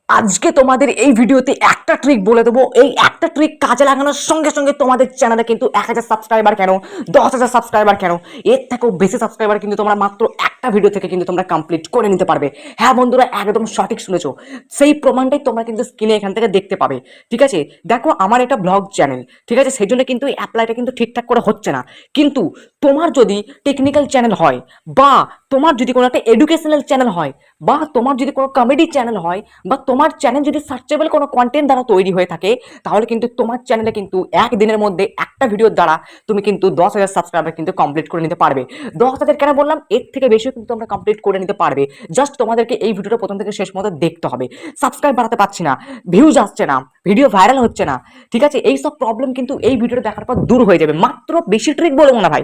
আজকে তোমাদের এই ভিডিওতে একটা ট্রিক বলে দেবো। এই একটা ট্রিক কাজে লাগানোর সঙ্গে সঙ্গে তোমাদের চ্যানেলে কিন্তু 1000 সাবস্ক্রাইবার কেন, 10,000 সাবস্ক্রাইবার কেন, এর থেকেও বেশি সাবস্ক্রাইবার কিন্তু তোমরা মাত্র একটা ভিডিও থেকে কিন্তু তোমরা কমপ্লিট করে নিতে পারবে। হ্যাঁ বন্ধুরা, একদম সঠিক শুনেছো। সেই প্রমাণটাই তোমরা কিন্তু স্ক্রিনে এখান থেকে দেখতে পাবে। ঠিক আছে, দেখো আমার এটা ব্লগ চ্যানেল, ঠিক আছে, সেই জন্য কিন্তু এই অ্যাপ্লাইটা কিন্তু ঠিকঠাক করে হচ্ছে না। কিন্তু তোমার যদি টেকনিক্যাল চ্যানেল হয়, বা তোমার যদি কোনো একটা এডুকেশনাল চ্যানেল হয়, বা তোমার যদি কোনো কমেডি চ্যানেল হয়, বা তোমার চ্যানেল যদি সার্চেবল কোনো কন্টেন্ট দ্বারা তৈরি হয়ে থাকে, তাহলে কিন্তু তোমার চ্যানেলে কিন্তু একদিনের মধ্যে একটা ভিডিওর দ্বারা তুমি কিন্তু 10,000 সাবস্ক্রাইবার কিন্তু কমপ্লিট করে নিতে পারবে। 10,000 কেন বললাম, এর থেকে বেশিও কিন্তু তোমরা কমপ্লিট করে নিতে পারবে। জাস্ট তোমাদেরকে এই ভিডিওটা প্রথম থেকে শেষ মতো দেখতে হবে। সাবস্ক্রাইব বাড়াতে পারছি না, ভিউজ আসছে না, ভিডিও ভাইরাল হচ্ছে না, ঠিক আছে, এই সব প্রবলেম কিন্তু এই ভিডিওটা দেখার পর দূর হয়ে যাবে। মাত্র বেশি ট্রিক বলবো না ভাই,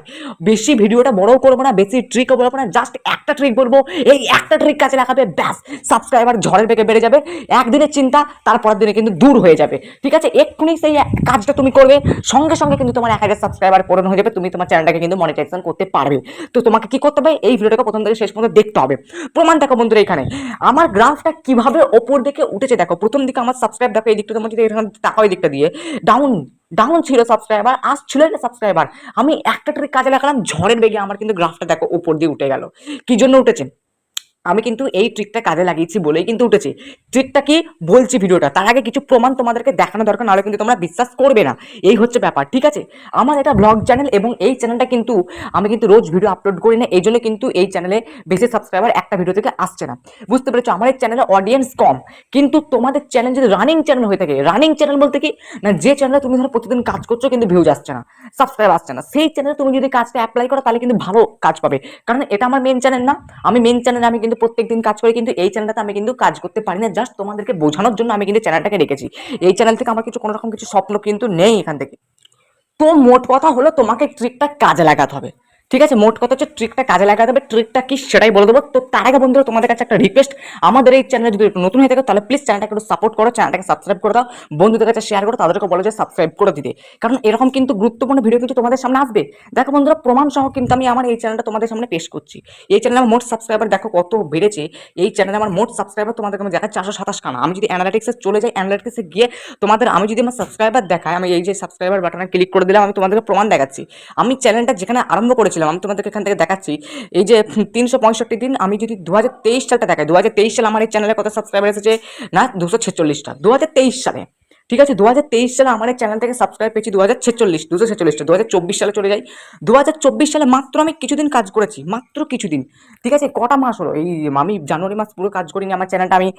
বেশি ভিডিওটা বড়ও করবো না, বেশি ট্রিকও বলবো না, জাস্ট একটা ট্রিক বলবো। এই একটা ট্রিক কাজে লাগাবে, ব্যাস সাবস্ক্রাইবার ঝড়ের বেগে বেড়ে যাবে। একদিনের চিন্তা তারপরের দিনে কিন্তু দূর হয়ে যাবে। ঠিক আছে, এক্ষুনি সেই কাজটা তুমি করবে, সঙ্গে সঙ্গে কিন্তু তোমার 1000 সাবস্ক্রাইবার পূরণ হয়ে যাবে, তুমি তোমার চ্যানেলটাকে কিন্তু মনিটাইজেশন করতে পারবে। তো তোমাকে কি করতে হবে, এই ভিডিওটাকে প্রথম থেকে শেষ পর্যন্ত দেখতে হবে। প্রমাণ দেখো বন্ধুরা, এখানে আমার গ্রাফটা কিভাবে ওপর দিকে উঠেছে দেখো। প্রথম দিকে আমার সাবস্ক্রাইব দেখো, এই দিকটা তোমার যদি এখানে টাকা, ওই দিকটা দিয়ে ডাউন ডাউন ছিল সাবস্ক্রাইবার, আজ ছিল না সাবস্ক্রাইবার। আমি একটা ট্রিক কাজে লাগালাম, ঝড়ের বেগে আমার কিন্তু গ্রাফটা দেখো উপর দিয়ে উঠে গেল। কি জন্য উঠেছে, আমি কিন্তু এই ট্রিকটা কাজে লাগিয়েছি বলেই কিন্তু উঠেছি। ট্রিকটা কি বলছি ভিডিওটা, তার আগে কিছু প্রমাণ তোমাদেরকে দেখানো দরকার, নাহলে কিন্তু তোমরা বিশ্বাস করবে না। এই হচ্ছে ব্যাপার, ঠিক আছে। আমার এটা ব্লগ চ্যানেল, এবং এই চ্যানেলটা কিন্তু আমি কিন্তু রোজ ভিডিও আপলোড করি না, এই জন্য কিন্তু এই চ্যানেলে বেশি সাবস্ক্রাইবার একটা ভিডিও থেকে আসছে না। বুঝতে পেরেছো, আমার এই চ্যানেলে অডিয়েন্স কম। কিন্তু তোমাদের চ্যানেল যদি রানিং চ্যানেল হয়ে থাকে, রানিং চ্যানেল বলতে কি না, যে চ্যানেলে তুমি ধরো প্রতিদিন কাজ করছো কিন্তু ভিউজ আসছে না, সাবস্ক্রাইব আসছে না, সেই চ্যানেলে তুমি যদি কাজটা অ্যাপ্লাই করো তাহলে কিন্তু ভালো কাজ পাবে। কারণ এটা আমার মেন চ্যানেল না, আমি মেন চ্যানেলে আমি কিন্তু প্রত্যেকদিন কাজ করি, কিন্তু এই চ্যানেলটাতে আমি কিন্তু কাজ করতে পারি না। জাস্ট তোমাদেরকে বোঝানোর জন্য আমি কিন্তু চ্যানেলটাকে রেখেছি। এই চ্যানেল থেকে আমার কিছু কোনো রকম কিছু স্বপ্ন কিন্তু নেই এখান থেকে। তো মোট কথা হলো, তোমাকে ট্রিকটা কাজে লাগাতে হবে। ঠিক আছে, মোট কথা হচ্ছে ট্রিকটা কাজে লাগাতে হবে। ট্রিকটা কি সেটাই বলে দেবো। তো তার আগে বন্ধুরা, তোমাদের কাছে একটা রিকোয়েস্ট, আমাদের এই চ্যানেলে যদি একটু নতুন হয়ে থাকে তাহলে প্লিজ চ্যানেলটাকে একটু সাপোর্ট করো, চ্যানেলটাকে সাবস্ক্রাইব করে দাও, বন্ধুদের কাছে শেয়ার করো, তাদেরকে বলো যে সাবস্ক্রাইব করে দিতে। কারণ এরকম কিন্তু গুরুত্বপূর্ণ ভিডিও কিন্তু তোমাদের সামনে আসবে। দেখো বন্ধুরা, প্রমাণ সহ কিন্তু আমি আমার এই চ্যানেলটা তোমাদের সামনে পেশ করছি। এই চ্যানেলে আমার মোট সাবস্ক্রাইবার দেখো কত বেড়েছে। এই চ্যানেলে আমার মোট সাবস্ক্রাইবার তোমাদেরকে আমি দেখাচ্ছি 427 খানা। আমি যদি অ্যানালিটিক্সে চলে যাই, অ্যানালিটিক্সে গিয়ে তোমাদের আমি যদি আমার সাবস্ক্রাইবার দেখাই, আমি এই যে সাবস্ক্রাইবার বাটনে ক্লিক করে দিলাম, আমি তোমাদেরকে প্রমাণ দেখাচ্ছি। আমি চ্যানেলটা যেখানে আরম্ভ করেছিলাম, আমি তোমাদেরকে এখান থেকে দেখাচ্ছি। এই যে 365 দিন, আমি যদি 2023 সালটা দেখাই, 2023 সালে আমার এই চ্যানেলে কত সাবস্ক্রাইবার এসেছে না, 246টা 2023 সালে। ঠিক আছে, 2023 সালে আমার এই চ্যানেল থেকে সাবস্ক্রাইব পেয়েছি 246টা। 2024 সালে চলে যাই, 2024 সালে মাত্র আমি কিছুদিন কাজ করেছি, মাত্র কিছুদিন। ঠিক আছে, কটা মাস হলো, এই আমি জানুয়ারি মাস পুরো কাজ করিনি। আমার চ্যানেলটা আমি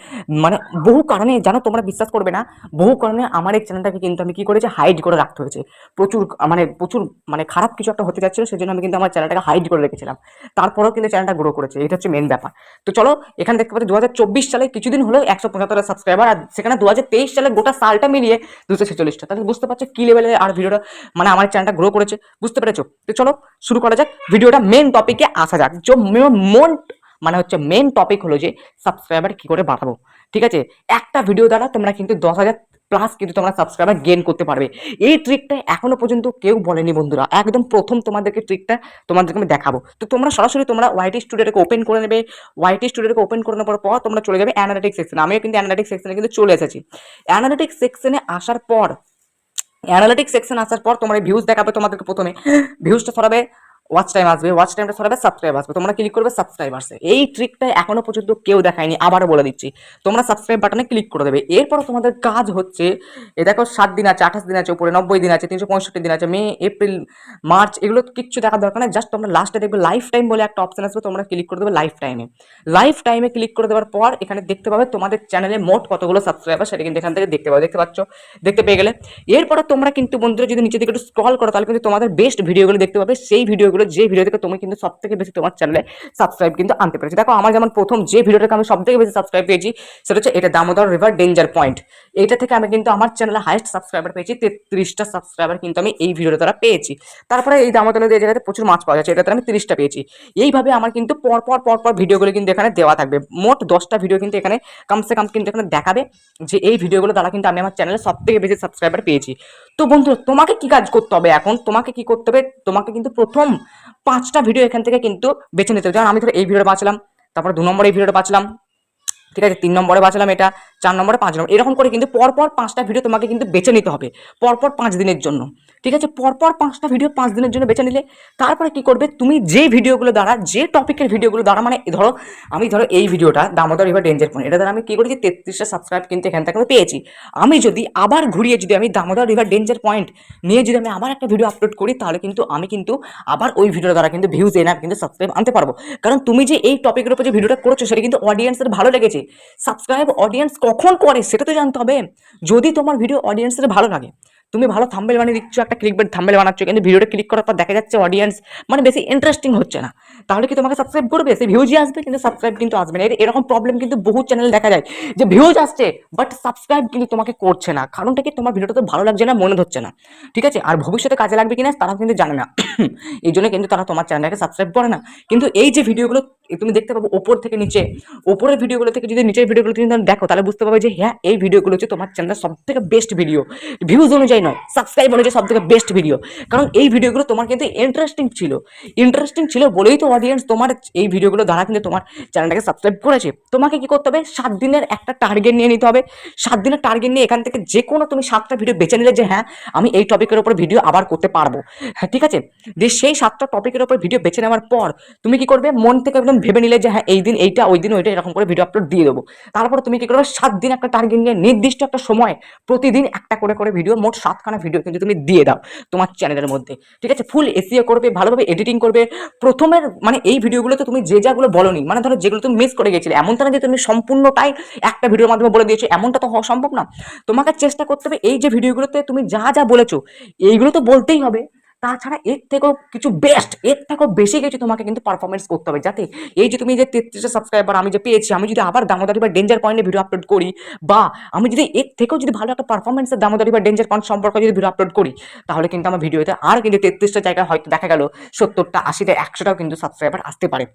মানে বহু কারণে, জানো তোমরা বিশ্বাস করবে না, বহু কারণে আমার এই চ্যানেলটাকে কিন্তু আমি কি করেছি, হাইড করে রাখতে হয়েছে। প্রচুর মানে খারাপ কিছু একটা হতে যাচ্ছিল, সেজন্য আমি কিন্তু আমার চ্যানেলটাকে হাইড করে রেখেছিলাম। তারপরেও কিন্তু চ্যানেলটা গ্রো করেছে, এটা হচ্ছে মেন ব্যাপার। তো চলো, এখানে দেখতে পাচ্ছি 2024 সালে কিছুদিন হলো 175 সাবস্ক্রাইবার, আর সেখানে 2023 সালে গোটা সালটা মিলিয়ে 246টা। তাহলে বুঝতে পারছো কি লেভেলে আর ভিডিওটা মানে আমার চ্যানেলটা গ্রো করেছে। বুঝতে পেরেছো? তো চলো শুরু করা যাক, ভিডিওটা মেন টপিকে আসা যাক। মন মানে হচ্ছে মেন টপিক হলো যে সাবস্ক্রাইবার কি করে বাড়াবো। ঠিক আছে, একটা ভিডিও দ্বারা তোমরা কিন্তু 10,000 প্লাস কিন্তু তোমরা সাবস্ক্রাইবার গেইন করতে পারবে। এই ট্রিকটা এখনো পর্যন্ত কেউ বলেনি বন্ধুরা, একদম প্রথম তোমাদেরকে ট্রিকটা তোমাদেরকে আমি দেখাবো। তো তোমরা সরাসরি তোমরা ওয়াইটি স্টুডিওটাকে ওপেন করে নেবে। ওয়াইটি স্টুডিওটাকে ওপেন করে নেওয়ার পর তোমরা চলে যাবে অ্যানালিটিক্স সেকশনে। আমিও কিন্তু অ্যানালিটিক্স সেকশনে কিন্তু চলে এসেছি। অ্যানালিটিক্স সেকশনে আসার পর, অ্যানালিটিক্স সেকশন আসার পর তোমার ভিউজ দেখাবে। তোমাদেরকে প্রথমে ভিউজটা সরাবে, ওয়াচ টাইম আসবে, ওয়াচ টাইমটা সরাবে, সাবস্ক্রাইব আসবে, তোমরা ক্লিক করবে সাবস্ক্রাইবার্সে। এই ট্রিকটা এখনো পর্যন্ত কেউ দেখায়নি, আবারও বলে দিচ্ছি। তোমরা সাবস্ক্রাইব বাটনে ক্লিক করে দেবে। এরপর তোমাদের কাজ হচ্ছে, এ দেখো 7 দিন আছে, 28 দিন আছে, উপরে 90 দিন আছে, 365 দিন আছে, মে, এপ্রিল, মার্চ, এগুলো কিচ্ছু দেখার দরকার নেই। জাস্ট তোমরা লাস্টে দেখবে লাইফ টাইম বলে একটা অপশন আসবে, তোমরা ক্লিক করে দেবে লাইফ টাইমে। লাইফ টাইমে ক্লিক করে দেওয়ার পর এখানে দেখতে পাবে তোমাদের চ্যানেলে মোট কতগুলো সাবস্ক্রাইবার, সেটা কিন্তু এখান থেকে দেখতে পাবে। দেখতে পাচ্ছ, দেখতে পেয়ে গেলে। এরপরে তোমরা কিন্তু বন্ধুরা যদি নিচে দিকে একটু স্ক্রল করো, তাহলে কিন্তু তোমাদের বেস্ট ভিডিওগুলো দেখতে পাবে। সেই ভিডিওগুলো, যে ভিডিও থেকে তুমি কিন্তু সব থেকে বেশি তোমার চ্যানেলে সাবস্ক্রাইব কিন্তু আনতে পেরেছি। দেখো আমার যেমন প্রথম যে ভিডিওটাকে আমি সব থেকে বেশি সাবস্ক্রাইব পেয়েছি, সেটা হচ্ছে এটা, দামোদর রিভার ডেঞ্জার পয়েন্ট। এটা থেকে আমি কিন্তু আমার চ্যানেলে হাইয়েস্ট সাবস্ক্রাইবার পেয়েছি, 33টা সাবস্ক্রাইবার কিন্তু আমি এই ভিডিওটা দ্বারা পেয়েছি। তারপরে এই দামোদর নদী জায়গাতে প্রচুর মাছ পাওয়া যাচ্ছে, এটাতে আমি 30টা পেয়েছি। এইভাবে আমার কিন্তু পরপর ভিডিওগুলো কিন্তু এখানে দেওয়া থাকবে। মোট 10টা ভিডিও কিন্তু এখানে কমসে কম কিন্তু এখানে দেখাবে যে এই ভিডিওগুলো দ্বারা কিন্তু আমি আমার চ্যানেলে সব থেকে বেশি সাবস্ক্রাইবার পেয়েছি। তো বন্ধু, তোমাকে কি কাজ করতে হবে এখন, তোমাকে কি করতে হবে, তোমাকে কিন্তু প্রথম 5টা ভিডিও এখান থেকে কিন্তু বেছে নিতে হবে। যেমন আমি ধরো এই ভিডিওটা বাঁচলাম, তারপরে 2 নম্বরে এই ভিডিওটা বাঁচলাম, ঠিক আছে, 3 নম্বরে বাঁচলাম এটা, 4 নম্বরে 5 নম্বর, এরকম করে কিন্তু পরপর 5টা ভিডিও তোমাকে কিন্তু বেছে নিতে হবে পরপর 5 দিনের জন্য। ঠিক আছে, পরপর 5টা ভিডিও 5 দিনের জন্য বেছে নিলে তারপরে কি করবে, তুমি যে ভিডিওগুলো দ্বারা, যে টপিকের ভিডিওগুলো দ্বারা, মানে ধরো আমি ধরো এই ভিডিওটা দামোদর রিভার ডেঞ্জার পয়েন্ট, এটা দ্বারা আমি কি করেছি 33টা সাবস্ক্রাইব কিন্তু এখান থেকে আমি পেয়েছি। আমি যদি আবার ঘুরিয়ে যদি আমি দামোদর রিভার ডেঞ্জার পয়েন্ট নিয়ে যদি আমি আবার একটা ভিডিও আপলোড করি, তাহলে কিন্তু আমি কিন্তু আবার ওই ভিডিওর দ্বারা কিন্তু ভিউজ এনে কিন্তু সাবস্ক্রাইব আনতে পারবো। কারণ তুমি যে এই টপিকের উপর যে ভিডিওটা করেছো সেটা কিন্তু অডিয়েন্সের ভালো লেগেছে। সাবস্ক্রাইব অডিয়েন্স কখন করে সেটা তো জানতে হবে। যদি তোমার ভিডিও অডিয়েন্সের ভালো লাগে, তুমি ভালো থাম্বনেল বানিয়ে দিচ্ছ, একটা ক্লিকবেট থাম্বনেল বানাচ্ছ, কিন্তু ভিডিওটা ক্লিক করার পর দেখা যাচ্ছে অডিয়েন্স মানে বেশি ইন্টারেস্টিং হচ্ছে না, তাহলে কি তোমাকে সাবস্ক্রাইব করবে? সে ভিউজই আসবে কিন্তু সাবস্ক্রাইব কিন্তু আসবে না। এরকম প্রবলেম কিন্তু বহু চ্যানেল দেখা যায় যে ভিউজ আসছে বাট সাবস্ক্রাইব কিন্তু তোমাকে করছে না। কারণটা কি, তোমার ভিডিওটা তো ভালো লাগছে না, মনে ধরছে না। ঠিক আছে, আর ভবিষ্যতে কাজে লাগবে কিনা তারা কিন্তু জানে না। এই জন্য কিন্তু তারা তোমার চ্যানেলটাকে সাবস্ক্রাইব করে না। কিন্তু এই যে ভিডিওগুলো তুমি দেখতে পাবো ওপর থেকে নিচে, ওপরের ভিডিওগুলো থেকে যদি নিচের ভিডিওগুলো তুমি দেখো, তাহলে বুঝতে পারবে যে হ্যাঁ এই ভিডিওগুলো হচ্ছে তোমার চ্যানেলের সব থেকে বেস্ট ভিডিও, ভিউজ অনুযায়ী নয়, সাবস্ক্রাইব অনুযায়ী সব থেকে বেস্ট ভিডিও। কারণ এই ভিডিওগুলো তোমার কিন্তু ইন্টারেস্টিং ছিল বলেই তো অডিয়েন্স তোমার এই ভিডিওগুলো দ্বারা কিন্তু তোমার চ্যানেলটাকে সাবস্ক্রাইব করেছে। তোমাকে কি করতে হবে, 7 দিনের একটা টার্গেট নিয়ে নিতে হবে। 7 দিনের টার্গেট নিয়ে এখান থেকে যে কোনো তুমি 7টা ভিডিও বেছে নিলে যে হ্যাঁ আমি এই টপিকের উপর ভিডিও আবার করতে পারবো। হ্যাঁ ঠিক আছে, যে সেই 7টা টপিকের উপর ভিডিও বেছে নেওয়ার পর তুমি কি করবে, মন থেকে একদম ভেবে নিলে যে হ্যাঁ এই দিন এইটা, ওই দিন ওইটা, এরকম করে ভিডিও আপলোড দিয়ে দেবো। তারপরে তুমি কি করবে, 7 দিন একটা টার্গেট নিয়ে নির্দিষ্ট একটা সময় প্রতিদিন একটা করে ভিডিও, মোট 7খানা ভিডিও কিন্তু তুমি দিয়ে দাও তোমার চ্যানেলের মধ্যে। ঠিক আছে, ফুল এসইও করবে, ভালোভাবে এডিটিং করবে। প্রথমের মানে এই ভিডিওগুলোতে তুমি যে যাগুলো বলোনি, মানে ধরো যেগুলো তুমি মিস করে গেছিলে, এমনটা না যে তুমি সম্পূর্ণটাই একটা ভিডিওর মাধ্যমে বলে দিয়েছো, এমনটা তো হওয়া সম্ভব না। তোমাকে চেষ্টা করতে হবে এই যে ভিডিওগুলোতে তুমি যা যা বলেছো এইগুলো তো বলতেই হবে, তাছাড়া এর থেকেও কিছু বেস্ট, এর থেকেও বেশি কিছু তোমাকে কিন্তু পারফরমেন্স করতে হবে, যাতে এই যে তুমি যে 33টা সাবস্ক্রাইবার আমি যে পেয়েছি, আমি যদি আবার দামোদর রিভার ডেঞ্জার পয়েন্টে ভিডিও আপলোড করি, বা আমি যদি এর থেকেও যদি ভালো একটা পারফরমেন্সের দামোদর রিভার ডেঞ্জার পয়েন্ট সম্পর্কে যদি ভিডিও আপলোড করি, তাহলে কিন্তু আমার ভিডিওতে আর কিন্তু 33টা জায়গায় হয়তো দেখা গেল 70টা 80টা 100টাও কিন্তু সাবস্ক্রাইবার আসতে পারে।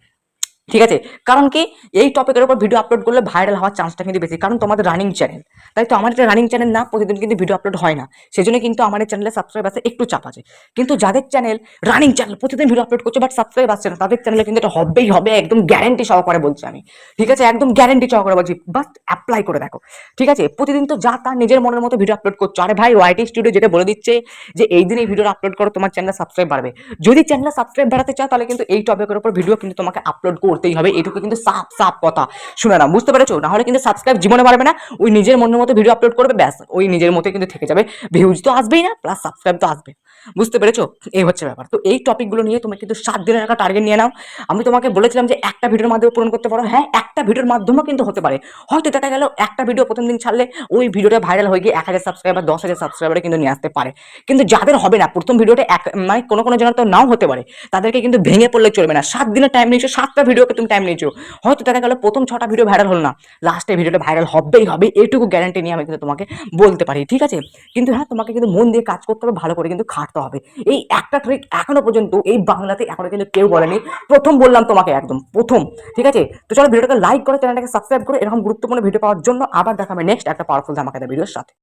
ঠিক আছে, কারণ কি, এই টপিকের উপর ভিডিও আপলোড করলে ভাইরাল হওয়ার চান্সটা কিন্তু বেশি, কারণ তোমাদের রানিং চ্যানেল, তাই তো আমার এটা রানিং চ্যানেল না, প্রতিদিন কিন্তু ভিডিও আপলোড হয় না, সেজন্য কিন্তু আমার চ্যানেলে সাবস্ক্রাইব আসতে একটু চাপ আছে। কিন্তু যাদের চ্যানেল রানিং চ্যানেল, প্রতিদিন ভিডিও আপলোড করছে বাট সাবস্ক্রাইব আসছে না, তাদের চ্যানেলে কিন্তু এটা হবেই হবে, একদম গ্যারেন্টি সহকারে বলছি আমি। ঠিক আছে, একদম গ্যারেন্টি সহকারে বলছি, বাস অ্যাপ্লাই করে দেখো। ঠিক আছে, প্রতিদিন তো যা তার নিজের মনের মতো ভিডিও আপলোড করছো, আরে ভাই ওয়াইটি স্টুডিও যেটা বলে দিচ্ছে যে এই দিন এই ভিডিওটা আপলোড করো তোমার চ্যানেলে সাবস্ক্রাইব বাড়বে। যদি চ্যানেলে সাবস্ক্রাইব বাড়াতে চাও তাহলে কিন্তু এই টপিকের উপর ভিডিও কিন্তু তোমাকে আপলোড করতেই হবে, এটুকু কিন্তু সাফ সাফ কথা। শুনে না, বুঝতে পেরেছো? না হলে কিন্তু সাবস্ক্রাইব জীবনে বাড়বে না, ওই নিজের মনের মতো ভিডিও আপলোড করবে, ব্যাস ওই নিজের মতো কিন্তু থেকে যাবে, ভিউজ তো আসবেই না, প্লাস সাবস্ক্রাইব তো আসবে। বুঝতে পেরেছো? এই হচ্ছে ব্যাপার। তো এই টপিকগুলো নিয়ে তুমি কিন্তু 7 দিনের একটা টার্গেট নিয়ে নাও। আমি তোমাকে বলেছিলাম যে একটা ভিডিওর মাধ্যমে পূরণ করতে পারো, হ্যাঁ একটা ভিডিওর মাধ্যমেও কিন্তু হতে পারে। হয়তো দেখা গেল একটা ভিডিও প্রথম দিন ছাড়লে ওই ভিডিওটা ভাইরাল হয়ে গিয়ে 1000 সাবস্ক্রাইবার 10,000 সাবস্ক্রাইবারে কিন্তু নিয়ে আসতে পারে। কিন্তু যাদের হবে না প্রথম ভিডিওটা মানে কোনো জনের তো নাও হতে পারে, তাদেরকে কিন্তু ভেঙে পড়লে চলবে না। 7 দিনের টাইম নিয়েছো, 7টা ভিডিওকে তুমি টাইম নিয়েছো, হয়তো দেখা গেল প্রথম 6টা ভিডিও ভাইরাল হলো না, লাস্টে ভিডিওটা ভাইরাল হবেই হবে, এইটুকু গ্যারান্টি নিয়ে আমি কিন্তু তোমাকে বলতে পারি। ঠিক আছে, কিন্তু হ্যাঁ তোমাকে কিন্তু মন দিয়ে কাজ করতে হবে, ভালো করে কিন্তু খাটতে হবে। এই একটা ট্রিক এখনো পর্যন্ত এই বাংলাতে এখনো কিন্তু কেউ বলেনি, প্রথম বললাম তোমাকে, একদম প্রথম। ঠিক আছে, তো চলো ভিডিওটাকে লাইক করে চ্যানেলটাকে সাবস্ক্রাইব করে এরকম গুরুত্বপূর্ণ ভিডিও পাওয়ার জন্য আবার দেখা হবে নেক্সট একটা পাওয়ারফুল ধামাকাদার ভিডিওর সাথে।